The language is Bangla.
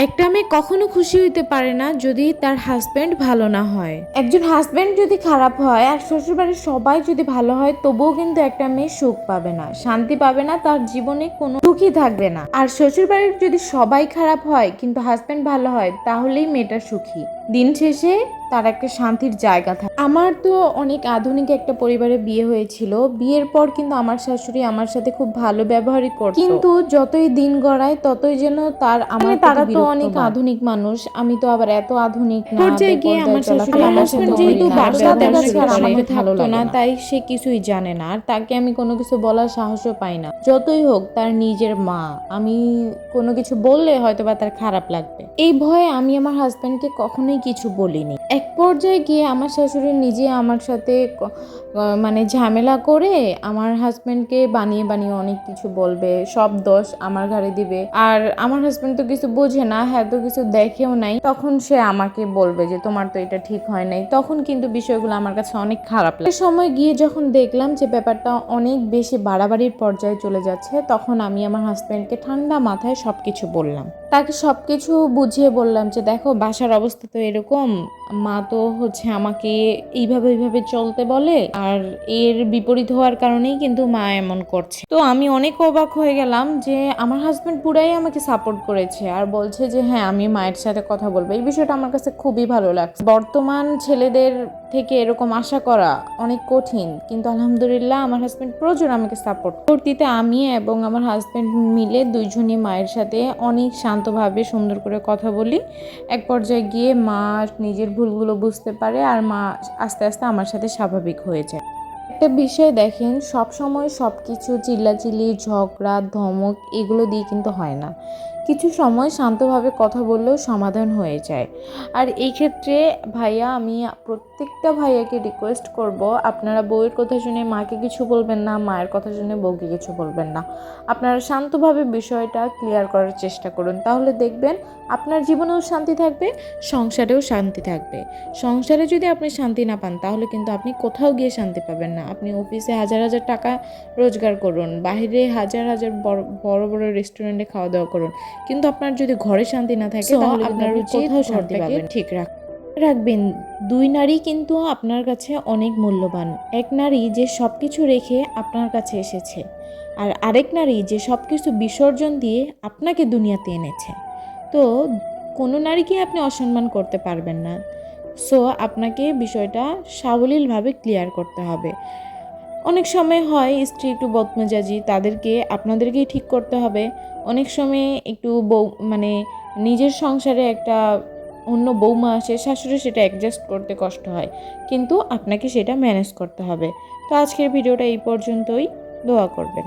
একটা মেয়ে কখনো খুশি হইতে পারে না যদি তার হাজবেন্ড ভালো না হয়। একজন হাজবেন্ড যদি খারাপ হয় আর শ্বশুরবাড়ির সবাই যদি ভালো হয়, তবুও কিন্তু একটা মেয়ে সুখ পাবে না, শান্তি পাবে না, তার জীবনে কোনো সুখই থাকবে না। আর শ্বশুরবাড়ির যদি সবাই খারাপ হয় কিন্তু হাজবেন্ড ভালো হয়, তাহলেই মেয়েটা সুখী। দিন শেষে তার একটা শান্তির জায়গা থাকে। আমার তো অনেক আধুনিক একটা পরিবারে বিয়ে হয়েছিল। বিয়ের পর কিন্তু আমার শাশুড়ি আমার সাথে খুব ভালো ব্যবহারই করত, কিন্তু যতই দিন গড়ায় ততই যেন তারা তো অনেক আধুনিক মানুষ, আমি তো আবার এত আধুনিক না। পর্যায়ে গিয়ে আমার শাশুড়ি আমার সাথে যেহেতু বাচ্চাদের কাছে আমাকে থাকতো না, তাই সে কিছুই জানে না, আর তাকে আমি কোনো কিছু বলার সাহসও পাই না। যতই হোক তার নিজের মা, আমি কোনো কিছু বললে হয়তো বা তার খারাপ লাগবে, এই ভয়ে আমি আমার হাজবেন্ডকে কখনোই কিছু বলিনি। এক পর্যায়ে গিয়ে আমার শাশুড়ি নিজে আমার সাথে মানে ঝামেলা করে আমার হাজবেন্ডকে বানিয়ে বানিয়ে অনেক কিছু বলবে, সব দোষ আমার ঘাড়ে দিবে। আর আমার হাজবেন্ড তো কিছু বোঝে না, হ্যাঁ তো কিছু দেখেও নাই, তখন সে আমাকে বলবে যে তোমার তো এটা ঠিক হয় নাই। তখন কিন্তু বিষয়গুলো আমার কাছে অনেক খারাপ লাগে। সময় গিয়ে যখন দেখলাম যে ব্যাপারটা অনেক বেশি বাড়াবাড়ির পর্যায়ে চলে যাচ্ছে, তখন আমি আমার হাজবেন্ডকে ঠান্ডা মাথায় সবকিছু বললাম, তাকে সবকিছু বুঝিয়ে বললাম যে দেখো বাসার অবস্থা তো এরকম, মা তো আমাকে এইভাবে চলতে বলে, আর এর বিপরীত হওয়ার কারণেই কিন্তু মা এমন করছে। তো আমি অনেক অবাক হয়ে গেলাম যে আমার হাজবেন্ড পুরাই আমাকে সাপোর্ট করেছে আর বলছে যে হ্যাঁ আমি মায়ের সাথে কথা বলবো। এই বিষয়টা আমার কাছে খুবই ভালো লাগছে। বর্তমান ছেলেদের থেকে এরকম আশা করা অনেক কঠিন, কিন্তু আলহামদুলিল্লাহ আমার হাজবেন্ড প্রচুর আমাকে সাপোর্ট। পরবর্তীতে আমি এবং আমার হাজবেন্ড মিলে দুইজনই মায়ের সাথে অনেক শান্তভাবে সুন্দর করে কথা বলি। এক পর্যায়ে গিয়ে মা নিজের ভুলগুলো বুঝতে পারে আর মা আস্তে আস্তে আমার সাথে স্বাভাবিক হয়ে যায়। একটা বিষয় দেখেন, সব সময় সব কিছু চিল্লাচিল্লি, ঝগড়া, ধমক এগুলো দিয়ে কিন্তু হয় না। কিছু সময় শান্তভাবে কথা বললেও সমাধান হয়ে যায়। আর এই ক্ষেত্রে ভাইয়া, আমি প্রত্যেকটা ভাইয়াকে রিকোয়েস্ট করব, আপনারা বউয়ের কথা শুনে মাকে কিছু বলবেন না, মায়ের কথা শুনে বউকে কিছু বলবেন না। আপনারা শান্তভাবে বিষয়টা ক্লিয়ার করার চেষ্টা করুন, তাহলে দেখবেন আপনার জীবনেও শান্তি থাকবে, সংসারেও শান্তি থাকবে। সংসারে যদি আপনি শান্তি না পান, তাহলে কিন্তু আপনি কোথাও গিয়ে শান্তি পাবেন না। আপনি অফিসে হাজার হাজার টাকা রোজগার করুন, বাইরে হাজার হাজার বড় বড় রেস্টুরেন্টে খাওয়া দাওয়া করুন, কিন্তু আপনার যদি ঘরে শান্তি না থাকে, তাহলে আপনার কোথাও শান্তি পাবেন ঠিক রাখবেন। দুই নারী কিন্তু আপনার কাছে অনেক মূল্যবান। এক নারী যে সব কিছু রেখে আপনার কাছে এসেছে, আর আরেক নারী যে সব কিছু বিসর্জন দিয়ে আপনাকে দুনিয়াতে এনেছে। তো কোনো নারীকে আপনি অসম্মান করতে পারবেন না। সো আপনাকে বিষয়টা সাবলীলভাবে ক্লিয়ার করতে হবে। অনেক সময় হয় স্ত্রী একটু বদমেজাজি, আপনাদেরকেই ঠিক করতে হবে। অনেক সময় একটু নিজের সংসারে একটা অন্য বৌমা আসে, শাশুড়ি, সেটা অ্যাডজাস্ট করতে কষ্ট হয়, কিন্তু আপনাকে সেটা ম্যানেজ করতে হবে। তো আজকের ভিডিওটা এই পর্যন্তই। দোয়া করবেন।